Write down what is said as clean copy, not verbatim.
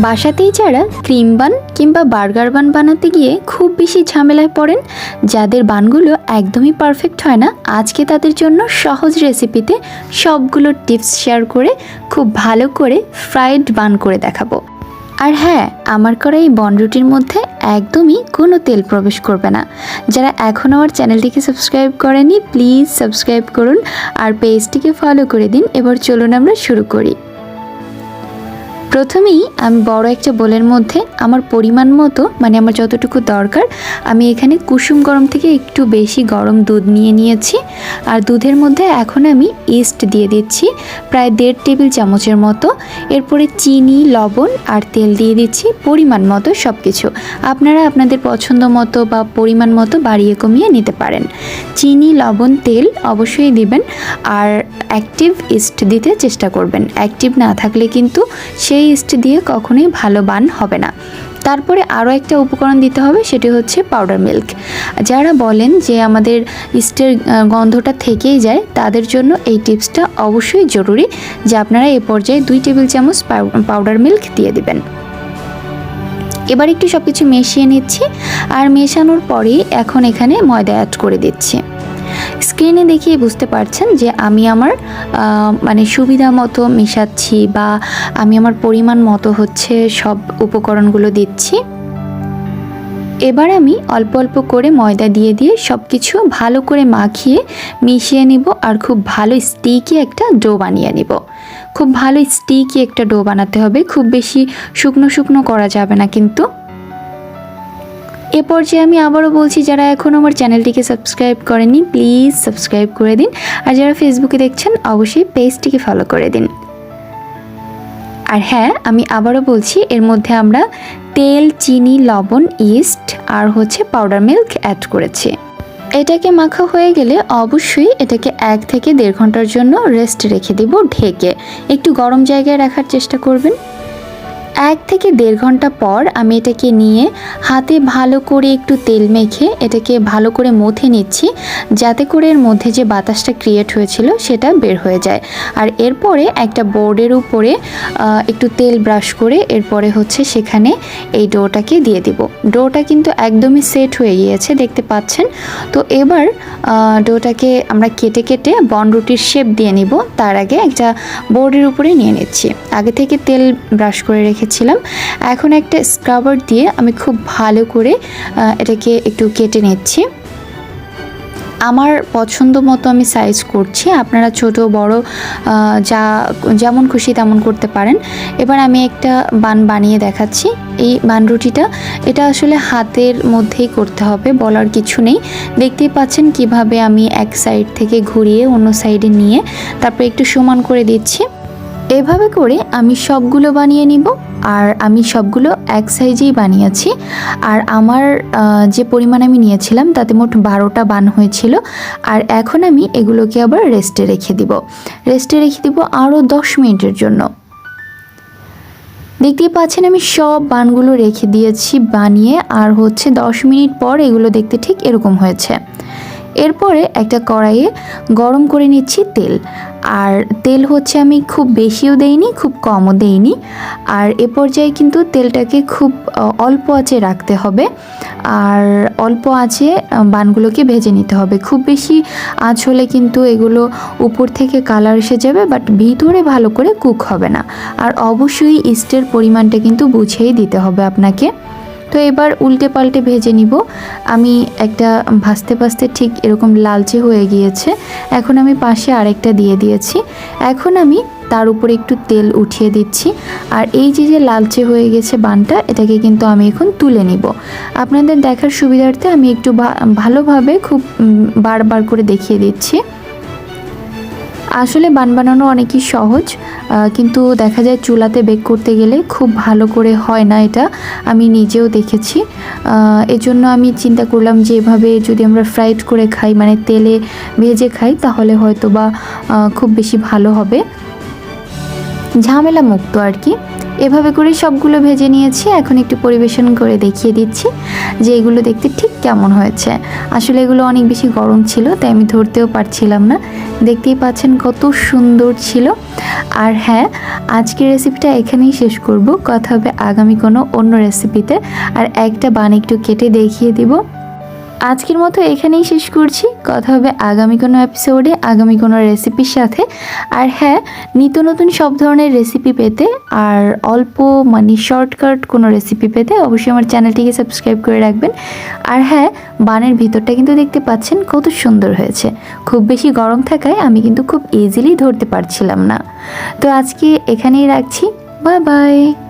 বাসাতেই যারা ক্রিম বান কিংবা বার্গার বান বানাতে গিয়ে খুব বেশি ঝামেলায় পড়েন, যাদের বানগুলো একদমই পারফেক্ট হয় না, আজকে তাদের জন্য সহজ রেসিপিতে সবগুলো টিপস শেয়ার করে খুব ভালো করে ফ্রাইড বান করে দেখাবো। আর হ্যাঁ, আমার করা এই বন রুটির মধ্যে একদমই কোনো তেল প্রবেশ করবে না। যারা এখনও আমার চ্যানেলটিকে সাবস্ক্রাইব করেনি, প্লিজ সাবস্ক্রাইব করুন আর পেজটিকে ফলো করে দিন। এবার চলুন আমরা শুরু করি। প্রথমেই আমি বড় একটা বোলের মধ্যে আমার পরিমাণ মতো, মানে আমার যতটুকু দরকার, আমি এখানে কুসুম গরম থেকে একটু বেশি গরম দুধ নিয়ে নিয়েছি। আর দুধের মধ্যে এখন আমি ইস্ট দিয়ে দিচ্ছি প্রায় 1.5 টেবিল চামচের মতো। এরপরে চিনি, লবণ আর তেল দিয়ে দিচ্ছি পরিমাণ মতো। সব কিছু আপনারা আপনাদের পছন্দ মতো বা পরিমাণ মতো বাড়িয়ে কমিয়ে নিতে পারেন। চিনি, লবণ, তেল অবশ্যই দিবেন আর অ্যাক্টিভ ইস্ট দিতে চেষ্টা করবেন। অ্যাক্টিভ না থাকলে কিন্তু সেই ইস্ট দিয়ে কখনোই ভালো বান হবে না। তারপরে আরও একটা উপকরণ দিতে হবে, সেটি হচ্ছে পাউডার মিল্ক। যারা বলেন যে আমাদের ইস্টের গন্ধটা থেকেই যায়, তাদের জন্য এই টিপসটা অবশ্যই জরুরি যে আপনারা এ পর্যায়ে 2 টেবিল চামচ পাউডার মিল্ক দিয়ে দিবেন। এবার একটু সব কিছু মিশিয়ে নিচ্ছি আর মেশানোর পরেই এখন এখানে ময়দা অ্যাড করে দিচ্ছি। স্ক্রিনে দেখিয়ে বুঝতে পারছেন যে আমি আমার মানে সুবিধা মতো মেশাচ্ছি বা আমি আমার পরিমাণ মতো হচ্ছে সব উপকরণগুলো দিচ্ছি। এবার আমি অল্প অল্প করে ময়দা দিয়ে দিয়ে সব কিছু ভালো করে মাখিয়ে মিশিয়ে নিব আর খুব ভালো স্টিকি একটা ডো বানিয়ে নিব। খুব ভালো স্টিকি একটা ডো বানাতে হবে, খুব বেশি শুকনো শুকনো করা যাবে না কিন্তু। এ পর্যায়ে আমি আবারও বলছি, যারা এখন আমার চ্যানেলটিকে সাবস্ক্রাইব করেননি, প্লিজ সাবস্ক্রাইব করে দিন। আর যারা ফেসবুকে দেখছেন অবশ্যই পেজটিকে ফলো করে দিন। আর হ্যাঁ, আমি আবারও বলছি, এর মধ্যে আমরা তেল, চিনি, লবণ, ইস্ট আর হচ্ছে পাউডার মিল্ক অ্যাড করেছি। এটাকে মাখা হয়ে গেলে অবশ্যই এটাকে 1 থেকে 1.5 ঘন্টার জন্য রেস্ট রেখে দিব ঢেকে। একটু গরম জায়গায় রাখার চেষ্টা করবেন। 1 থেকে 1.5 ঘন্টা পর আমি এটাকে নিয়ে হাতে ভালো করে একটু তেল মেখে এটাকে ভালো করে মথে নিচ্ছি, যাতে করে এর মধ্যে যে বাতাসটা ক্রিয়েট হয়েছিল সেটা বের হয়ে যায়। আর এরপরে একটা বোর্ডের উপরে একটু তেল ব্রাশ করে এরপরে হচ্ছে সেখানে এই ডোটাকে দিয়ে দিব। ডোটা কিন্তু একদমই সেট হয়ে গিয়েছে, দেখতে পাচ্ছেন। তো এবার ডোটাকে আমরা কেটে কেটে বন রুটির শেপ দিয়ে নিব। তার আগে একটা বোর্ডের উপরে নিয়ে নিচ্ছি। আগে থেকে তেল ব্রাশ করে রেখেছিলাম। এখন একটা স্ক্রাবার দিয়ে আমি খুব ভালো করে এটাকে একটু কেটে নিচ্ছি। আমার পছন্দ মতো আমি সাইজ করছি, আপনারা ছোট বড় যেমন খুশি তেমন করতে পারেন। এবার আমি একটা বান বানিয়ে দেখাচ্ছি। এই বান রুটিটা এটা আসলে হাতের মধ্যেই করতে হবে, বলার কিছু নেই। দেখতেই পাচ্ছেন কিভাবে আমি এক সাইড থেকে ঘুরিয়ে অন্য সাইডে নিয়ে তারপর একটু সমান করে দিচ্ছি। এভাবে করে আমি সবগুলো বানিয়ে নিব। আর আমি সবগুলো এক সাইজেই বানিয়েছি। আর আমার যে পরিমাণ আমি নিয়েছিলাম তাতে মোট 12টা বান হয়েছিল। আর এখন আমি এগুলোকে আবার রেস্টে রেখে দিব আরও 10 মিনিটের জন্য। দেখতেই পাচ্ছেন আমি সব বানগুলো রেখে দিয়েছি বানিয়ে, আর হচ্ছে 10 মিনিট পর এগুলো দেখতে ঠিক এরকম হয়েছে। এরপরে একটা কড়াইয়ে গরম করে নিচ্ছি তেল। আর তেল হচ্ছে আমি খুব বেশিও দেইনি, খুব কমও দেইনি। আর এ পর্যায়ে কিন্তু তেলটাকে খুব অল্প আঁচে রাখতে হবে আর অল্প আঁচে বানগুলোকে ভেজে নিতে হবে। খুব বেশি আঁচ হলে কিন্তু এগুলো উপর থেকে কালার এসে যাবে, বাট ভিতরে ভালো করে কুক হবে না। আর অবশ্যই ইস্টের পরিমাণটা কিন্তু বুঝেই দিতে হবে আপনাকে। তো এবার উল্টে পাল্টে ভেজে নিব। আমি একটা ভাজতে ভাজতে ঠিক এরকম লালচে হয়ে গিয়েছে। এখন আমি পাশে আরেকটা দিয়ে দিয়েছি। এখন আমি তার উপরে একটু তেল উঠিয়ে দিচ্ছি। আর এই যে লালচে হয়ে গেছে বানটা, এটাকে কিন্তু আমি এখন তুলে নিব। আপনাদের দেখার সুবিধার্থে আমি একটু ভালোভাবে খুব বারবার করে দেখিয়ে দিচ্ছি। আসলে বান বানানো অনেকই সহজ, কিন্তু দেখা যায় চুলাতে বেক করতে গেলে খুব ভালো করে হয় না, এটা আমি নিজেও দেখেছি। এজন্য আমি চিন্তা করলাম যে এভাবে যদি আমরা ফ্রাইড করে খাই, মানে তেলে ভেজে খাই, তাহলে হয়তো বা খুব বেশি ভালো হবে, ঝামেলা মুক্ত আর কি। এভাবে করে সবগুলো ভেজে নিয়েছি। এখন একটু পরিবেশন করে দেখিয়ে দিচ্ছি। যে এগুলো দেখতে ঠিক কেমন হয়েছে। আসলে এগুলো অনেক বেশি গরম ছিল, তাই আমি ধরতেও পারছিলাম না। দেখতেই পাচ্ছেন কত সুন্দর ছিল। আর হ্যাঁ, আজকের রেসিপিটা এখানেই শেষ করব, কথা হবে আগামী কোনো অন্য রেসিপিতে। আর একটা বান একটু কেটে দেখিয়ে দিব। আজকের মতো এখানেই শেষ করছি, কথা হবে আগামী কোনো এপিসোডে আগামী কোনো রেসিপির সাথে। আর হ্যাঁ, নিত্য নতুন সব ধরনের রেসিপি পেতে আর অল্প মানে শর্টকাট কোনো রেসিপি পেতে অবশ্যই আমার চ্যানেলটিকে সাবস্ক্রাইব করে রাখবেন। আর হ্যাঁ, বানের ভিতরটা কিন্তু দেখতে পাচ্ছেন কত সুন্দর হয়েছে। খুব বেশি গরম থাকায় আমি কিন্তু খুব ইজিলি ধরতে পারছিলাম না। তো আজকে এখানেই রাখছি, বাই বাই।